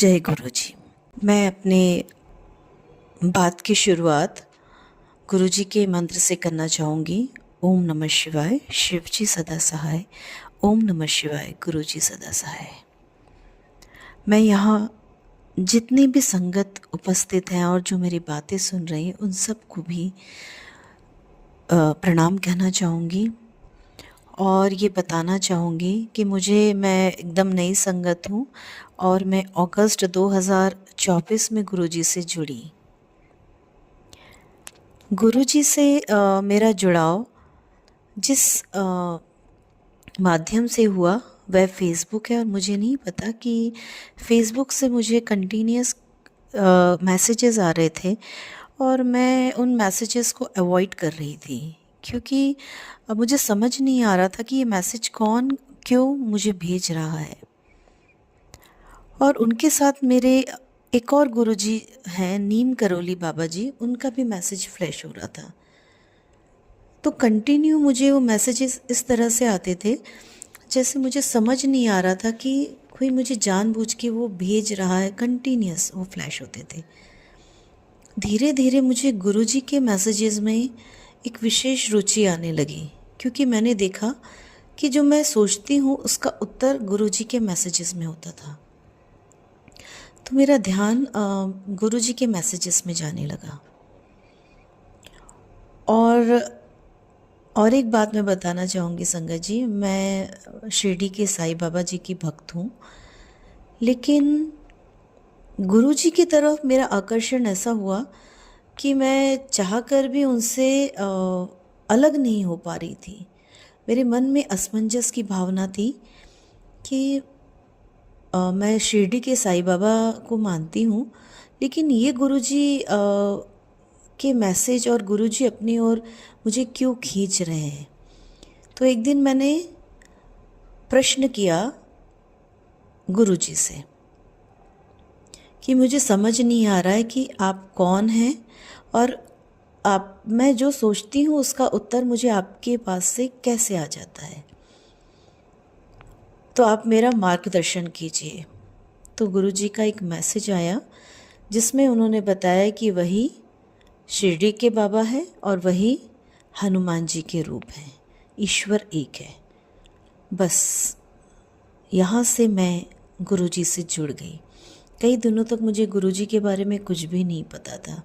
जय गुरु जी। मैं अपने बात की शुरुआत गुरु जी के मंत्र से करना चाहूँगी। ओम नमः शिवाय, शिव जी सदा सहाय। ओम नमः शिवाय, गुरु जी सदा सहाय। मैं यहाँ जितनी भी संगत उपस्थित हैं और जो मेरी बातें सुन रही हैं उन सबको भी प्रणाम कहना चाहूँगी और ये बताना चाहूँगी कि मैं एकदम नई संगत हूँ और मैं अगस्त 2024 में गुरुजी से जुड़ी। गुरुजी से मेरा जुड़ाव जिस माध्यम से हुआ वह फ़ेसबुक है और मुझे नहीं पता कि फ़ेसबुक से मुझे कंटिन्यूअस मैसेजेस आ रहे थे और मैं उन मैसेजेस को अवॉइड कर रही थी क्योंकि मुझे समझ नहीं आ रहा था कि ये मैसेज कौन क्यों मुझे भेज रहा है। और उनके साथ मेरे एक और गुरुजी हैं नीम करोली बाबा जी, उनका भी मैसेज फ्लैश हो रहा था। तो कंटिन्यू मुझे वो मैसेजेस इस तरह से आते थे जैसे मुझे समझ नहीं आ रहा था कि कोई मुझे जानबूझ के वो भेज रहा है। कंटिन्यूअस वो फ्लैश होते थे। धीरे धीरे मुझे गुरुजी के मैसेजेस में एक विशेष रुचि आने लगी क्योंकि मैंने देखा कि जो मैं सोचती हूँ उसका उत्तर गुरुजी के मैसेजेस में होता था। तो मेरा ध्यान गुरुजी के मैसेजेस में जाने लगा। और एक बात मैं बताना चाहूँगी संगत जी, मैं शिरडी के साईं बाबा जी की भक्त हूँ, लेकिन गुरुजी की तरफ मेरा आकर्षण ऐसा हुआ कि मैं चाहकर भी उनसे अलग नहीं हो पा रही थी। मेरे मन में असमंजस की भावना थी कि मैं शिरडी के साईं बाबा को मानती हूँ, लेकिन ये गुरुजी के मैसेज और गुरुजी अपनी ओर मुझे क्यों खींच रहे हैं। तो एक दिन मैंने प्रश्न किया गुरुजी से कि मुझे समझ नहीं आ रहा है कि आप कौन हैं और मैं जो सोचती हूँ उसका उत्तर मुझे आपके पास से कैसे आ जाता है, तो आप मेरा मार्गदर्शन कीजिए। तो गुरुजी का एक मैसेज आया जिसमें उन्होंने बताया कि वही शिरडी के बाबा है और वही हनुमान जी के रूप हैं, ईश्वर एक है। बस यहाँ से मैं गुरुजी से जुड़ गई। कई दिनों तक मुझे गुरुजी के बारे में कुछ भी नहीं पता था,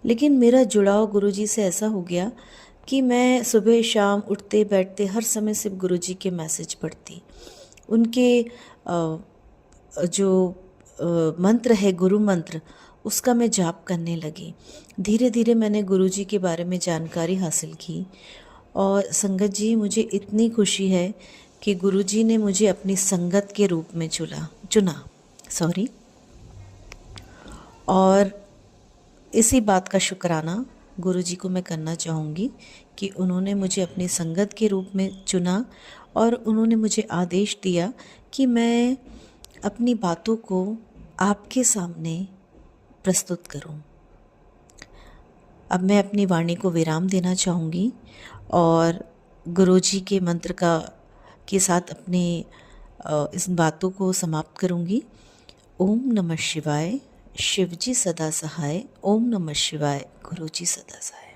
लेकिन मेरा जुड़ाव गुरुजी से ऐसा हो गया कि मैं सुबह शाम उठते बैठते हर समय सिर्फ गुरुजी के मैसेज पढ़ती। उनके जो मंत्र है गुरु मंत्र, उसका मैं जाप करने लगी। धीरे धीरे मैंने गुरुजी के बारे में जानकारी हासिल की और संगत जी मुझे इतनी खुशी है कि गुरुजी ने मुझे अपनी संगत के रूप में चुना और इसी बात का शुक्राना गुरुजी को मैं करना चाहूँगी कि उन्होंने मुझे अपनी संगत के रूप में चुना और उन्होंने मुझे आदेश दिया कि मैं अपनी बातों को आपके सामने प्रस्तुत करूं। अब मैं अपनी वाणी को विराम देना चाहूँगी और गुरुजी के मंत्र के साथ अपनी इस बातों को समाप्त करूँगी। ओम नमः शिवाय, शिव जी सदा सहाय। ओम नमः शिवाय, गुरु जी सदा सहाय।